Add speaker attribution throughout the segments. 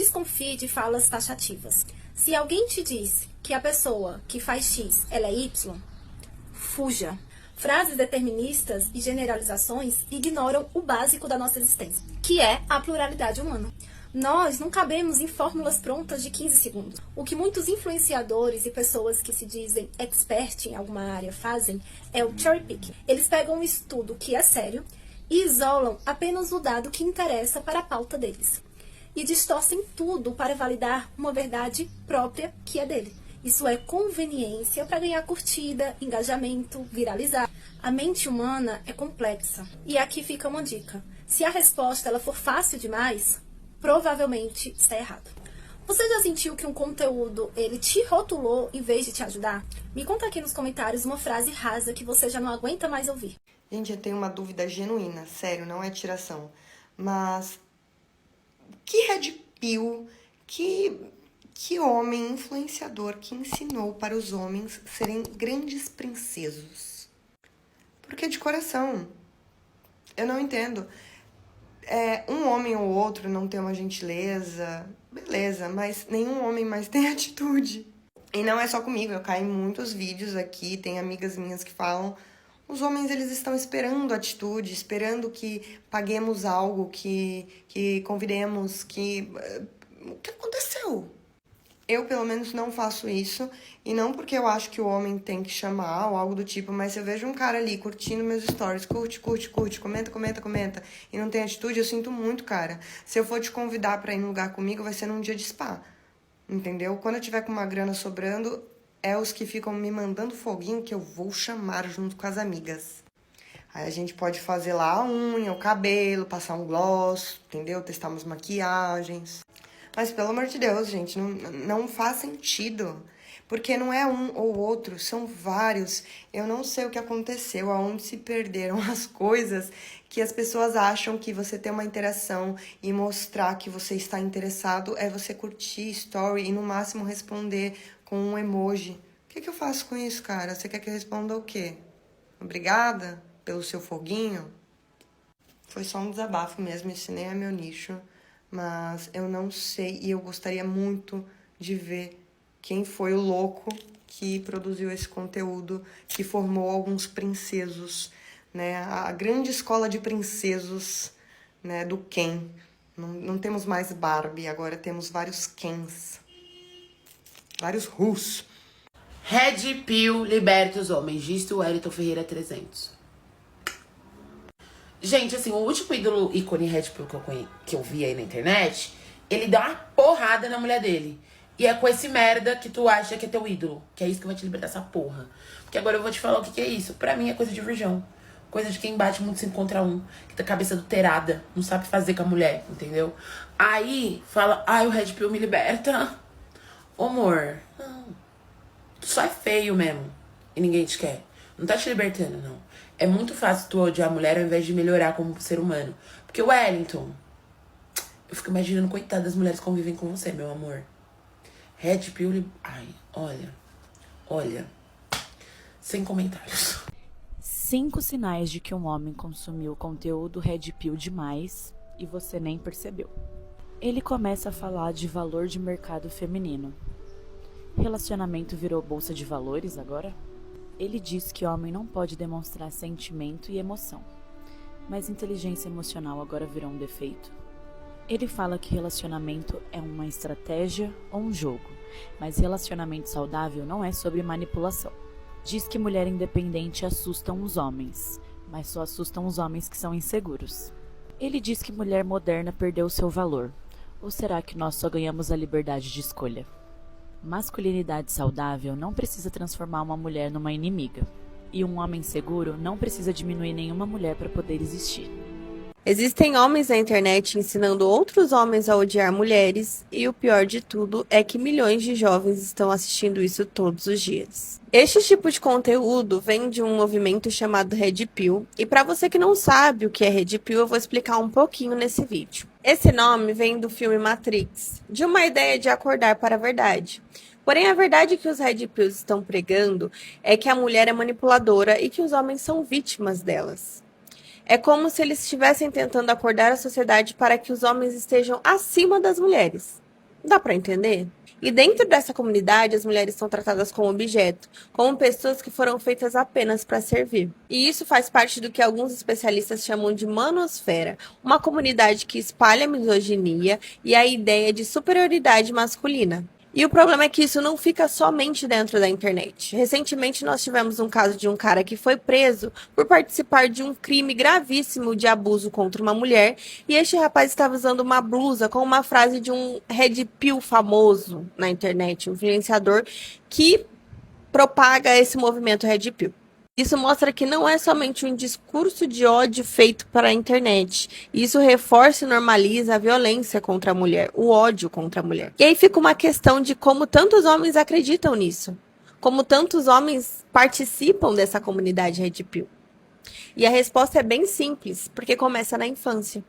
Speaker 1: Desconfie de falas taxativas. Se alguém te diz que a pessoa que faz X, ela é Y, fuja. Frases deterministas e generalizações ignoram o básico da nossa existência, que é a pluralidade humana. Nós não cabemos em fórmulas prontas de 15 segundos. O que muitos influenciadores e pessoas que se dizem expert em alguma área fazem é o cherry picking. Eles pegam um estudo que é sério e isolam apenas o dado que interessa para a pauta deles. E distorcem tudo para validar uma verdade própria que é dele. Isso é conveniência para ganhar curtida, engajamento, viralizar. A mente humana é complexa. E aqui fica uma dica. Se a resposta ela for fácil demais, provavelmente está errado. Você já sentiu que um conteúdo ele te rotulou em vez de te ajudar? Me conta aqui nos comentários uma frase rasa que você já não aguenta mais ouvir.
Speaker 2: Gente, eu tenho uma dúvida genuína, sério, não é tiração. Mas que red pill, que homem influenciador que ensinou para os homens serem grandes princesos? Porque de coração, eu não entendo. Um homem ou outro não tem uma gentileza, beleza, mas nenhum homem mais tem atitude. E não é só comigo, eu caio em muitos vídeos aqui, tem amigas minhas que falam, os homens eles estão esperando atitude, esperando que paguemos algo, que convidemos, que... O que aconteceu? Eu, pelo menos, não faço isso, e não porque eu acho que o homem tem que chamar ou algo do tipo, mas se eu vejo um cara ali curtindo meus stories, curte, comenta, e não tem atitude, eu sinto muito, cara. Se eu for te convidar pra ir num lugar comigo, vai ser num dia de spa, entendeu? Quando eu tiver com uma grana sobrando, é os que ficam me mandando foguinho que eu vou chamar junto com as amigas. Aí a gente pode fazer lá a unha, o cabelo, passar um gloss, entendeu? Testar umas maquiagens. Mas, pelo amor de Deus, gente, não faz sentido. Porque não é um ou outro, são vários. Eu não sei o que aconteceu, aonde se perderam as coisas que as pessoas acham que você ter uma interação e mostrar que você está interessado é você curtir story e, no máximo, responder com um emoji. O que eu faço com isso, cara? Você quer que eu responda o quê? Obrigada pelo seu foguinho? Foi só um desabafo mesmo, esse nem é meu nicho. Mas eu não sei e eu gostaria muito de ver quem foi o louco que produziu esse conteúdo, que formou alguns princesos, né? A grande escola de princesos, né, do Ken. Não temos mais Barbie, agora temos vários Kens. Vários Rus.
Speaker 3: Red Pill liberta os homens, disse o Wellington Ferreira 300. Gente, assim, o último ícone Red Pill que eu vi aí na internet, ele dá uma porrada na mulher dele. E é com esse merda que tu acha que é teu ídolo. Que é isso que vai te libertar essa porra. Porque agora eu vou te falar o que é isso. Pra mim é coisa de virgão. Coisa de quem bate muito 5 contra 1. Que tá cabeça adulterada. Não sabe fazer com a mulher, entendeu? Aí fala, ai, o Red Pill me liberta. Ô, amor, não. Tu só é feio mesmo. E ninguém te quer. Não tá te libertando, não. É muito fácil tu odiar a mulher ao invés de melhorar como ser humano. Porque o Wellington, eu fico imaginando, coitada das mulheres que convivem com você, meu amor. Red Pill... Ai, olha. Sem comentários.
Speaker 4: 5 sinais de que um homem consumiu conteúdo Red Pill demais e você nem percebeu. Ele começa a falar de valor de mercado feminino. Relacionamento virou bolsa de valores agora? Ele diz que homem não pode demonstrar sentimento e emoção, mas inteligência emocional agora virou um defeito. Ele fala que relacionamento é uma estratégia ou um jogo, mas relacionamento saudável não é sobre manipulação. Diz que mulher independente assustam os homens, mas só assustam os homens que são inseguros. Ele diz que mulher moderna perdeu seu valor, ou será que nós só ganhamos a liberdade de escolha? Masculinidade saudável não precisa transformar uma mulher numa inimiga, e um homem seguro não precisa diminuir nenhuma mulher para poder existir.
Speaker 5: Existem homens na internet ensinando outros homens a odiar mulheres, e o pior de tudo é que milhões de jovens estão assistindo isso todos os dias. Este tipo de conteúdo vem de um movimento chamado Red Pill, e para você que não sabe o que é Red Pill, eu vou explicar um pouquinho nesse vídeo. Esse nome vem do filme Matrix, de uma ideia de acordar para a verdade. Porém, a verdade que os Red Pills estão pregando é que a mulher é manipuladora e que os homens são vítimas delas. É como se eles estivessem tentando acordar a sociedade para que os homens estejam acima das mulheres. Dá pra entender? E dentro dessa comunidade, as mulheres são tratadas como objeto, como pessoas que foram feitas apenas para servir. E isso faz parte do que alguns especialistas chamam de manosfera, uma comunidade que espalha a misoginia e a ideia de superioridade masculina. E o problema é que isso não fica somente dentro da internet. Recentemente nós tivemos um caso de um cara que foi preso por participar de um crime gravíssimo de abuso contra uma mulher, e este rapaz estava usando uma blusa com uma frase de um Red Pill famoso na internet, um influenciador que propaga esse movimento Red Pill. Isso mostra que não é somente um discurso de ódio feito para a internet. Isso reforça e normaliza a violência contra a mulher, o ódio contra a mulher. E aí fica uma questão de como tantos homens acreditam nisso. Como tantos homens participam dessa comunidade Red Pill. E a resposta é bem simples, porque começa na infância.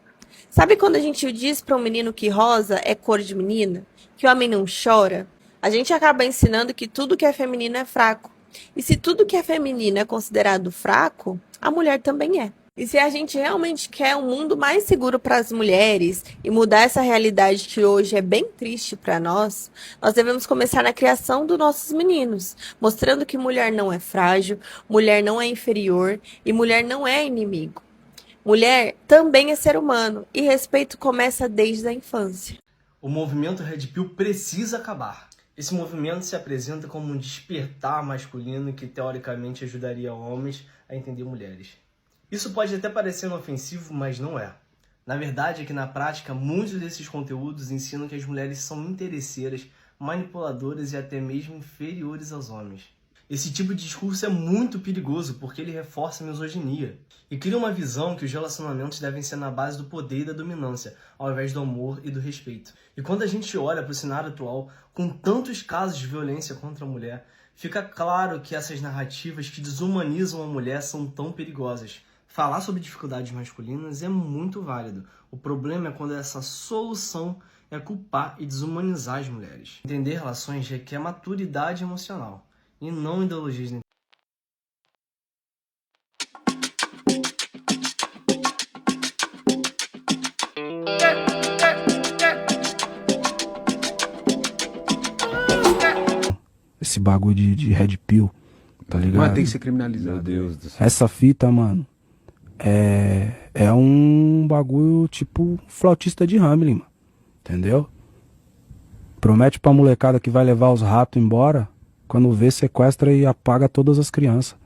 Speaker 5: Sabe quando a gente diz para um menino que rosa é cor de menina? Que o homem não chora? A gente acaba ensinando que tudo que é feminino é fraco. E se tudo que é feminino é considerado fraco, a mulher também é. E se a gente realmente quer um mundo mais seguro para as mulheres e mudar essa realidade que hoje é bem triste para nós, nós devemos começar na criação dos nossos meninos, mostrando que mulher não é frágil, mulher não é inferior e mulher não é inimigo. Mulher também é ser humano e respeito começa desde a infância.
Speaker 6: O movimento Red Pill precisa acabar. Esse movimento se apresenta como um despertar masculino que teoricamente ajudaria homens a entender mulheres. Isso pode até parecer inofensivo, mas não é. Na verdade é que na prática muitos desses conteúdos ensinam que as mulheres são interesseiras, manipuladoras e até mesmo inferiores aos homens. Esse tipo de discurso é muito perigoso porque ele reforça a misoginia e cria uma visão que os relacionamentos devem ser na base do poder e da dominância, ao invés do amor e do respeito. E quando a gente olha para o cenário atual, com tantos casos de violência contra a mulher, fica claro que essas narrativas que desumanizam a mulher são tão perigosas. Falar sobre dificuldades masculinas é muito válido. O problema é quando essa solução é culpar e desumanizar as mulheres. Entender relações requer maturidade emocional e não ideologias.
Speaker 7: Esse bagulho de Red Pill, tá ligado?
Speaker 8: Mas tem que ser criminalizado.
Speaker 9: Meu Deus do céu.
Speaker 7: Essa fita, mano, é um bagulho tipo flautista de Hamelin, mano. Entendeu? Promete pra molecada que vai levar os ratos embora, quando vê, sequestra e apaga todas as crianças.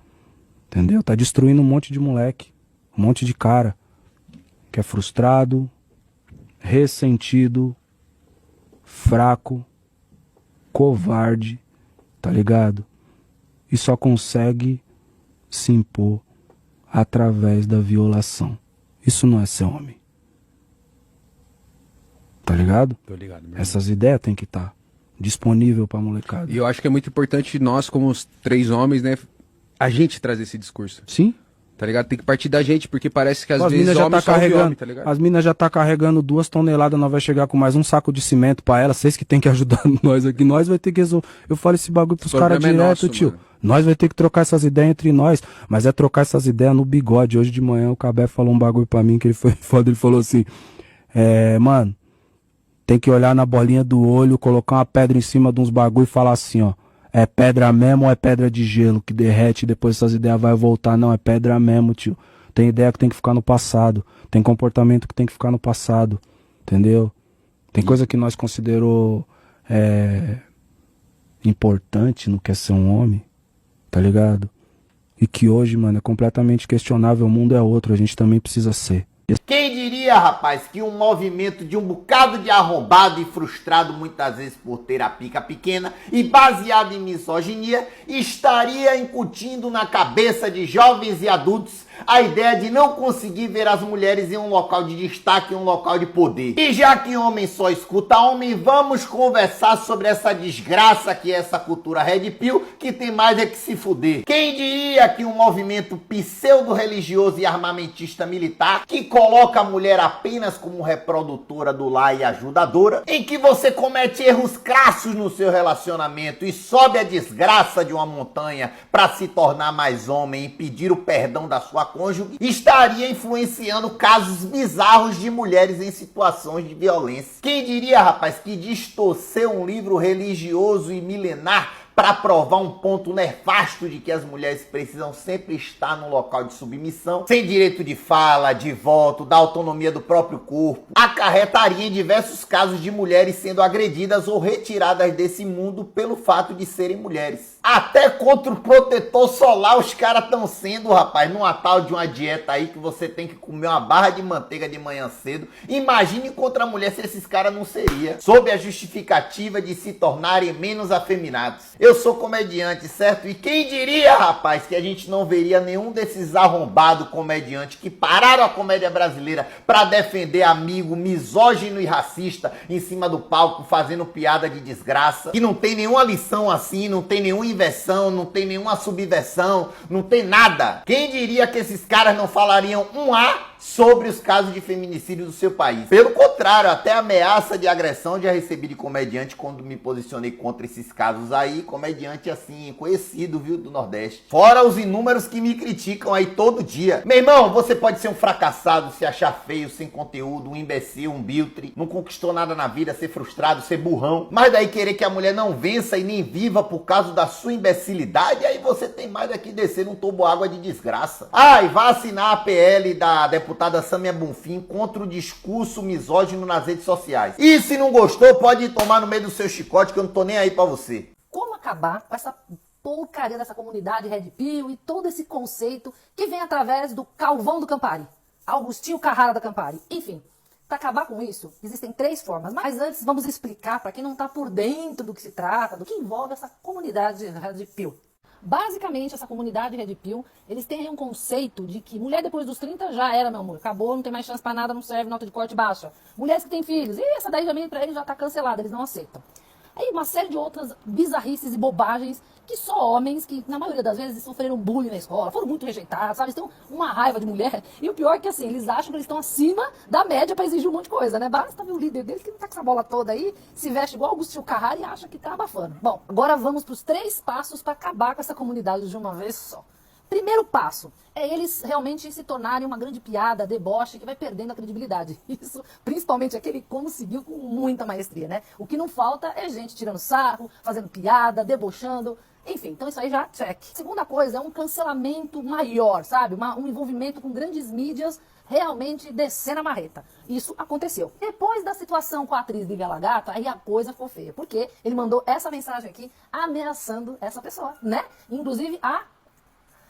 Speaker 7: Entendeu? Tá destruindo um monte de moleque, um monte de cara que é frustrado, ressentido, fraco, covarde, tá ligado? E só consegue se impor através da violação. Isso não é ser homem. Tá ligado?
Speaker 8: Tô ligado, meu irmão.
Speaker 7: Essas ideias tem que estar disponível pra molecada.
Speaker 8: E eu acho que é muito importante nós, como os 3 homens, né, a gente trazer esse discurso.
Speaker 7: Sim.
Speaker 8: Tá ligado? Tem que partir da gente, porque parece que às
Speaker 7: As
Speaker 8: vezes
Speaker 7: minas já
Speaker 8: homem
Speaker 7: tá
Speaker 8: só ouve
Speaker 7: carregando,
Speaker 8: homem, tá ligado?
Speaker 7: as minas já tá carregando 2 toneladas, nós vai chegar com mais um saco de cimento pra elas, vocês que tem que ajudar nós aqui, nós vai ter que resolver. Eu falo esse bagulho pros caras
Speaker 8: problema é
Speaker 7: direto,
Speaker 8: nosso,
Speaker 7: tio.
Speaker 8: mano.
Speaker 7: Nós vai ter que trocar essas ideias entre nós, mas é trocar essas ideias no bigode. Hoje de manhã o Cabé falou um bagulho pra mim que ele foi foda, ele falou assim, mano, tem que olhar na bolinha do olho, colocar uma pedra em cima de uns bagulho e falar assim, ó, é pedra mesmo ou é pedra de gelo que derrete e depois essas ideias vai voltar? Não, é pedra mesmo, tio. Tem ideia que tem que ficar no passado. Tem comportamento que tem que ficar no passado. Entendeu? Tem coisa que nós considerou importante no que é ser um homem. Tá ligado? E que hoje, mano, é completamente questionável. O mundo é outro. A gente também precisa ser.
Speaker 10: Quem diria, rapaz, que um movimento de um bocado de arrombado e frustrado muitas vezes por ter a pica pequena e baseado em misoginia estaria incutindo na cabeça de jovens e adultos a ideia de não conseguir ver as mulheres em um local de destaque, em um local de poder. E já que homem só escuta homem, vamos conversar sobre essa desgraça que é essa cultura Red Pill, que tem mais é que se fuder. Quem diria que um movimento pseudo-religioso e armamentista militar, que coloca a mulher apenas como reprodutora do lar e ajudadora, em que você comete erros crassos no seu relacionamento e sobe a desgraça de uma montanha para se tornar mais homem e pedir o perdão da sua sua cônjuge, estaria influenciando casos bizarros de mulheres em situações de violência. Quem diria, rapaz, que distorcer um livro religioso e milenar para provar um ponto nefasto de que as mulheres precisam sempre estar num local de submissão, sem direito de fala, de voto, da autonomia do próprio corpo, acarretaria em diversos casos de mulheres sendo agredidas ou retiradas desse mundo pelo fato de serem mulheres. Até contra o protetor solar os caras estão sendo, rapaz, numa tal de uma dieta aí que você tem que comer uma barra de manteiga de manhã cedo. Imagine contra a mulher se esses caras não seriam, sob a justificativa de se tornarem menos afeminados. Eu sou comediante, certo? E quem diria, rapaz, que a gente não veria nenhum desses arrombados comediantes que pararam a comédia brasileira pra defender amigo misógino e racista em cima do palco fazendo piada de desgraça, que não tem nenhuma lição assim, não tem nenhuma inversão, não tem nenhuma subversão, não tem nada. Quem diria que esses caras não falariam um A sobre os casos de feminicídio do seu país? Pelo contrário, até ameaça de agressão já recebi de comediante quando me posicionei contra esses casos aí, comediante assim, conhecido, viu, do Nordeste. Fora os inúmeros que me criticam aí todo dia. Meu irmão, você pode ser um fracassado, se achar feio, sem conteúdo, um imbecil, um biltre, não conquistou nada na vida, ser frustrado, ser burrão, mas daí querer que a mulher não vença e nem viva por causa da sua imbecilidade, aí você tem mais daqui descer num toboágua de desgraça. E vá assinar a PL da deputada Samia Bonfim contra o discurso misógino nas redes sociais. E se não gostou, pode tomar no meio do seu chicote que eu não tô nem aí pra você.
Speaker 9: Como acabar com essa porcaria dessa comunidade Red Pill e todo esse conceito que vem através do Calvão do Campari, Augustinho Carrara da Campari. Enfim, para acabar com isso, existem 3 formas. Mas antes vamos explicar para quem não está por dentro do que se trata, do que envolve essa comunidade Red Pill. Basicamente, essa comunidade Red Pill, eles têm aí um conceito de que mulher depois dos 30 já era, meu amor, acabou, não tem mais chance para nada, não serve, nota de corte baixa. Mulheres que têm filhos, e essa daí também para eles já está cancelada, eles não aceitam. Aí uma série de outras bizarrices e bobagens que só homens que, na maioria das vezes, sofreram bullying na escola, foram muito rejeitados, sabe? Eles têm uma raiva de mulher. E o pior é que, assim, eles acham que eles estão acima da média para exigir um monte de coisa, né? Basta ver o líder deles que não tá com essa bola toda aí, se veste igual Augustinho Carrara e acha que tá abafando. Bom, agora vamos para os 3 passos para acabar com essa comunidade de uma vez só. Primeiro passo é eles realmente se tornarem uma grande piada, deboche, que vai perdendo a credibilidade. Isso, principalmente aquele conseguiu com muita maestria, né? O que não falta é gente tirando sarro, fazendo piada, debochando. Enfim, então isso aí já check. Segunda coisa é um cancelamento maior, sabe? Um envolvimento com grandes mídias realmente descendo a marreta. Isso aconteceu. Depois da situação com a atriz Lívia Lagato, aí a coisa ficou feia. Porque ele mandou essa mensagem aqui ameaçando essa pessoa, né? Inclusive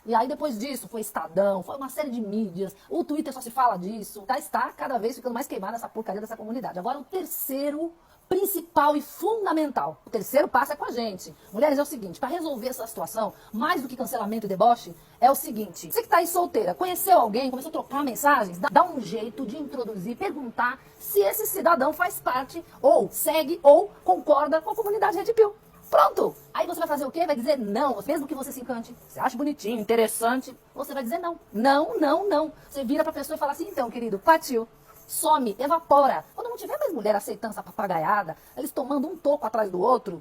Speaker 9: E aí depois disso foi Estadão, foi uma série de mídias, o Twitter só se fala disso. Está cada vez ficando mais queimada essa porcaria dessa comunidade. Agora o terceiro principal e fundamental. O terceiro passo é com a gente. Mulheres, é o seguinte, para resolver essa situação, mais do que cancelamento e deboche, é o seguinte. Você que tá aí solteira, conheceu alguém, começou a trocar mensagens, dá um jeito de introduzir, perguntar se esse cidadão faz parte, ou segue, ou concorda com a comunidade Red Pill. Pronto! Aí você vai fazer o quê? Vai dizer não. Mesmo que você se encante, você acha bonitinho, interessante, você vai dizer não. Não, não, não. Você vira pra pessoa e fala assim, então, querido, partiu. Some, evapora. Quando não tiver mais mulher aceitando essa papagaiada, eles tomando um toco atrás do outro,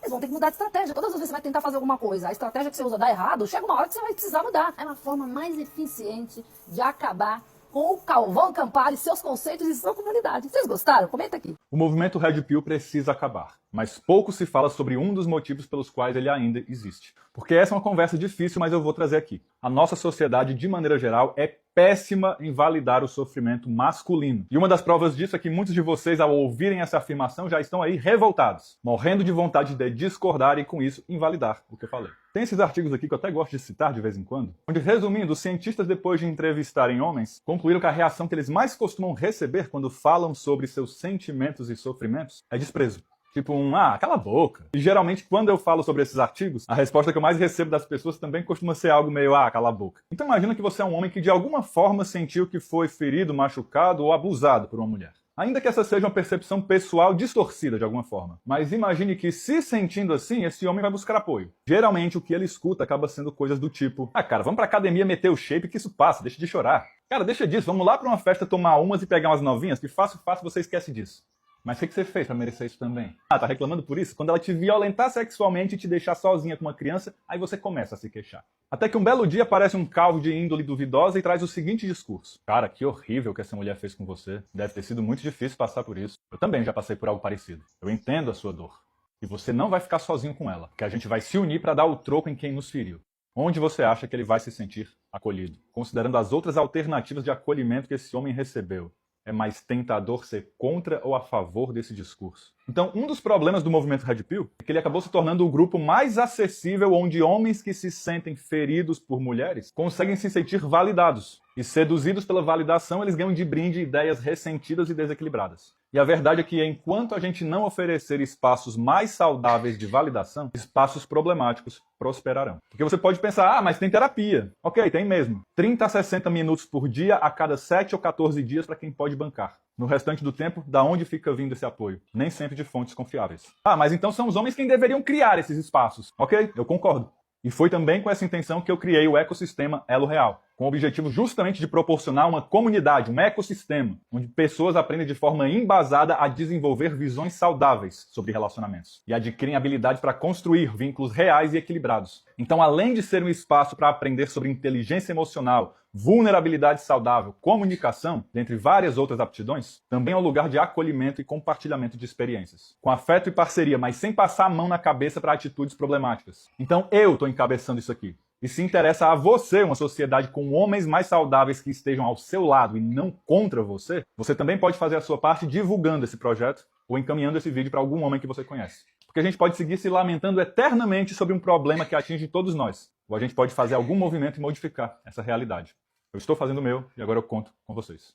Speaker 9: eles vão ter que mudar de estratégia. Todas as vezes você vai tentar fazer alguma coisa, a estratégia que você usa dá errado, chega uma hora que você vai precisar mudar. É uma forma mais eficiente de acabar com o Calvão Campari, seus conceitos e sua comunidade. Vocês gostaram? Comenta aqui.
Speaker 11: O movimento Red Pill precisa acabar, mas pouco se fala sobre um dos motivos pelos quais ele ainda existe. Porque essa é uma conversa difícil, mas eu vou trazer aqui. A nossa sociedade, de maneira geral, é péssima em validar o sofrimento masculino. E uma das provas disso é que muitos de vocês, ao ouvirem essa afirmação, já estão aí revoltados, morrendo de vontade de discordar e, com isso, invalidar o que eu falei. Tem esses artigos aqui que eu até gosto de citar de vez em quando, onde, resumindo, os cientistas, depois de entrevistarem homens, concluíram que a reação que eles mais costumam receber quando falam sobre seus sentimentos e sofrimentos é desprezo. Tipo cala a boca. E geralmente, quando eu falo sobre esses artigos, a resposta que eu mais recebo das pessoas também costuma ser algo meio, cala a boca. Então imagina que você é um homem que de alguma forma sentiu que foi ferido, machucado ou abusado por uma mulher. Ainda que essa seja uma percepção pessoal distorcida de alguma forma. Mas imagine que, se sentindo assim, esse homem vai buscar apoio. Geralmente, o que ele escuta acaba sendo coisas do tipo, cara, vamos pra academia meter o shape que isso passa, deixa de chorar. Cara, deixa disso, vamos lá pra uma festa tomar umas e pegar umas novinhas, que fácil você esquece disso. Mas o que você fez pra merecer isso também? Ah, tá reclamando por isso? Quando ela te violentar sexualmente e te deixar sozinha com uma criança, aí você começa a se queixar. Até que um belo dia aparece um calvo de índole duvidosa e traz o seguinte discurso. Cara, que horrível que essa mulher fez com você. Deve ter sido muito difícil passar por isso. Eu também já passei por algo parecido. Eu entendo a sua dor. E você não vai ficar sozinho com ela, porque a gente vai se unir pra dar o troco em quem nos feriu. Onde você acha que ele vai se sentir acolhido? Considerando as outras alternativas de acolhimento que esse homem recebeu. É mais tentador ser contra ou a favor desse discurso. Então, um dos problemas do movimento Red Pill é que ele acabou se tornando o grupo mais acessível onde homens que se sentem feridos por mulheres conseguem se sentir validados. E seduzidos pela validação, eles ganham de brinde ideias ressentidas e desequilibradas. E a verdade é que enquanto a gente não oferecer espaços mais saudáveis de validação, espaços problemáticos prosperarão. Porque você pode pensar, mas tem terapia. Ok, tem mesmo. 30 a 60 minutos por dia a cada 7 ou 14 dias para quem pode bancar. No restante do tempo, da onde fica vindo esse apoio? Nem sempre de fontes confiáveis. Mas então são os homens quem deveriam criar esses espaços. Ok, eu concordo. E foi também com essa intenção que eu criei o ecossistema Elo Real, com o objetivo justamente de proporcionar uma comunidade, um ecossistema, onde pessoas aprendem de forma embasada a desenvolver visões saudáveis sobre relacionamentos e adquirem habilidades para construir vínculos reais e equilibrados. Então, além de ser um espaço para aprender sobre inteligência emocional, vulnerabilidade saudável, comunicação, dentre várias outras aptidões, também é um lugar de acolhimento e compartilhamento de experiências. Com afeto e parceria, mas sem passar a mão na cabeça para atitudes problemáticas. Então eu estou encabeçando isso aqui. E se interessa a você uma sociedade com homens mais saudáveis que estejam ao seu lado e não contra você, você também pode fazer a sua parte divulgando esse projeto ou encaminhando esse vídeo para algum homem que você conhece. Porque a gente pode seguir se lamentando eternamente sobre um problema que atinge todos nós. Ou a gente pode fazer algum movimento e modificar essa realidade. Eu estou fazendo o meu e agora eu conto com vocês.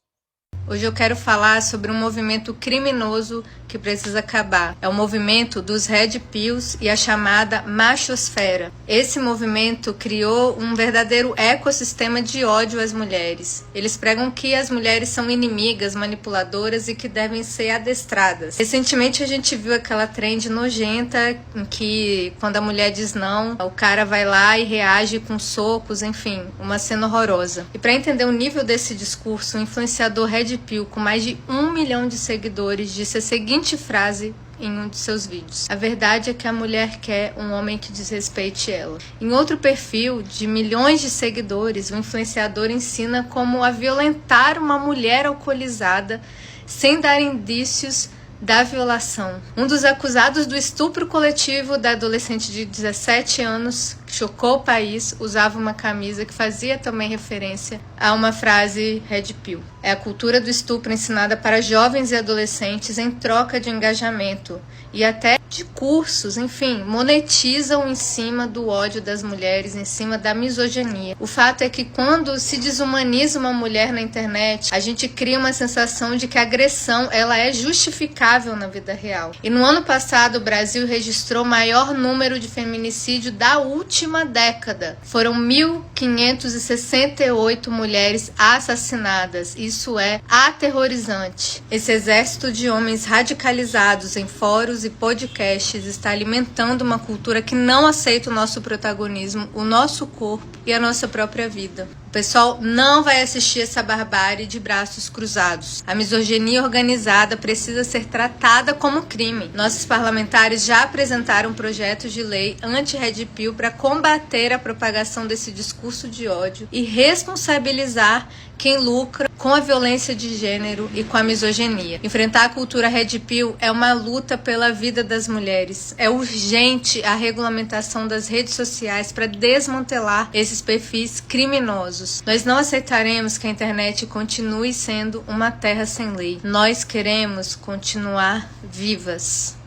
Speaker 12: Hoje eu quero falar sobre um movimento criminoso que precisa acabar. É o movimento dos Red Pills e a chamada machosfera. Esse movimento criou um verdadeiro ecossistema de ódio às mulheres. Eles pregam que as mulheres são inimigas, manipuladoras e que devem ser adestradas. Recentemente a gente viu aquela trend nojenta em que quando a mulher diz não, o cara vai lá e reage com socos, enfim, uma cena horrorosa. E para entender o nível desse discurso, o influenciador Red Pill, com mais de 1 milhão de seguidores, disse a seguinte frase em um de seus vídeos: a verdade é que a mulher quer um homem que desrespeite ela. Em outro perfil de milhões de seguidores, o influenciador ensina como a violentar uma mulher alcoolizada sem dar indícios da violação. Um dos acusados do estupro coletivo da adolescente de 17 anos, que chocou o país, usava uma camisa que fazia também referência a uma frase Red Pill. É a cultura do estupro ensinada para jovens e adolescentes em troca de engajamento e até de cursos, enfim, monetizam em cima do ódio das mulheres, em cima da misoginia. O fato é que quando se desumaniza uma mulher na internet, a gente cria uma sensação de que a agressão ela é justificável na vida real. E no ano passado o Brasil registrou o maior número de feminicídio da última década. Foram 1.568 mulheres assassinadas. Isso é aterrorizante. Esse exército de homens radicalizados em fóruns e podcasts está alimentando uma cultura que não aceita o nosso protagonismo, o nosso corpo e a nossa própria vida. O pessoal não vai assistir essa barbárie de braços cruzados. A misoginia organizada precisa ser tratada como crime. Nossos parlamentares já apresentaram projetos de lei anti-Red Pill para combater a propagação desse discurso de ódio e responsabilizar quem lucra com a violência de gênero e com a misoginia. Enfrentar a cultura Red Pill é uma luta pela vida das mulheres. É urgente a regulamentação das redes sociais para desmantelar esses perfis criminosos. Nós não aceitaremos que a internet continue sendo uma terra sem lei. Nós queremos continuar vivas.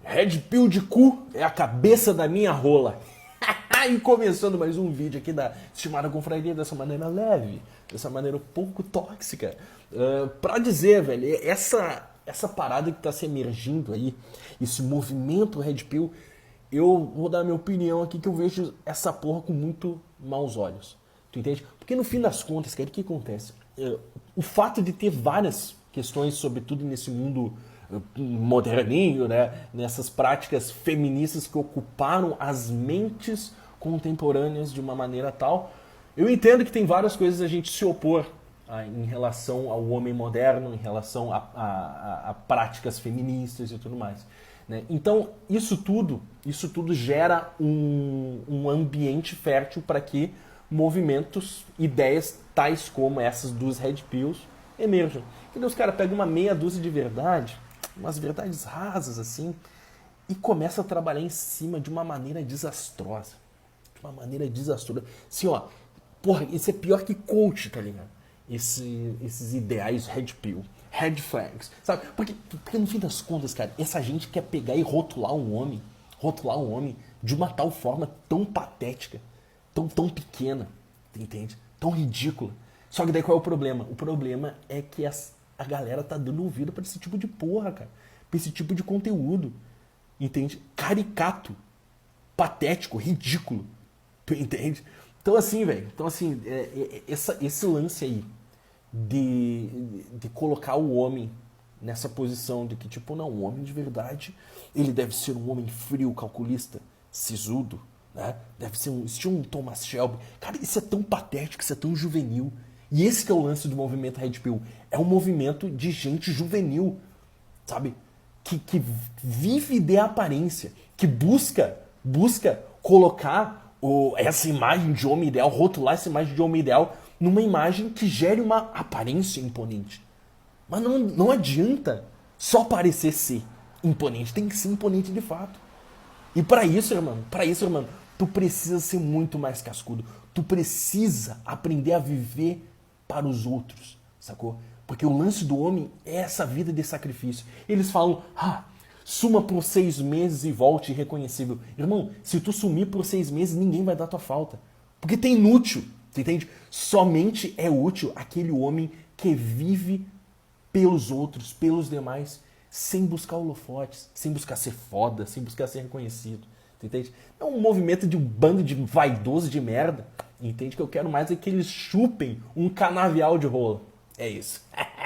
Speaker 13: Red Pill de cu é a cabeça da minha rola. E começando mais um vídeo aqui da estimada confraria dessa maneira leve, dessa maneira pouco tóxica, pra dizer, velho, essa parada que tá se emergindo aí, esse movimento Red Pill, eu vou dar a minha opinião aqui que eu vejo essa porra com muito maus olhos, tu entende? Porque no fim das contas, cara, o que acontece? O fato de ter várias questões, sobretudo nesse mundo moderninho, né, nessas práticas feministas que ocuparam as mentes contemporâneas de uma maneira tal, eu entendo que tem várias coisas a gente se opor em relação ao homem moderno, em relação a práticas feministas e tudo mais. Né? Então, isso tudo gera um ambiente fértil para que movimentos, ideias tais como essas dos Red Pills emerjam. E daí os caras pegam uma meia dúzia de verdade, umas verdades rasas assim, e começam a trabalhar em cima de uma maneira desastrosa. De uma maneira desastrosa. Assim, ó, porra, isso é pior que coach, tá ligado? Esses ideais Red Pill, Red Flags, sabe? Porque no fim das contas, cara, essa gente quer pegar e rotular um homem de uma tal forma tão patética, tão pequena, entende? Tão ridícula. Só que daí qual é o problema? O problema é que a galera tá dando ouvido pra esse tipo de porra, cara. Pra esse tipo de conteúdo, entende? Caricato, patético, ridículo, tu entende? Então assim, velho, esse lance aí de colocar o homem nessa posição de que, tipo, não, o homem de verdade, ele deve ser um homem frio, calculista, sisudo, né? Deve ser estilo um Thomas Shelby. Cara, isso é tão patético, isso é tão juvenil. E esse que é o lance do movimento Red Pill. É um movimento de gente juvenil, sabe? Que vive de aparência, que busca colocar essa imagem de homem ideal, rotular essa imagem de homem ideal numa imagem que gere uma aparência imponente. Mas não adianta só parecer ser imponente, tem que ser imponente de fato. E para isso, irmão, tu precisa ser muito mais cascudo. Tu precisa aprender a viver para os outros, sacou? Porque o lance do homem é essa vida de sacrifício. Eles falam, suma por 6 meses e volte irreconhecível. Irmão, se tu sumir por 6 meses, ninguém vai dar tua falta. Porque tu é inútil, tu entende? Somente é útil aquele homem que vive pelos outros, pelos demais, sem buscar holofotes, sem buscar ser foda, sem buscar ser reconhecido. Entende? É um movimento de um bando de vaidoso de merda. Entende? Que eu quero mais é que eles chupem um canavial de rola. É isso.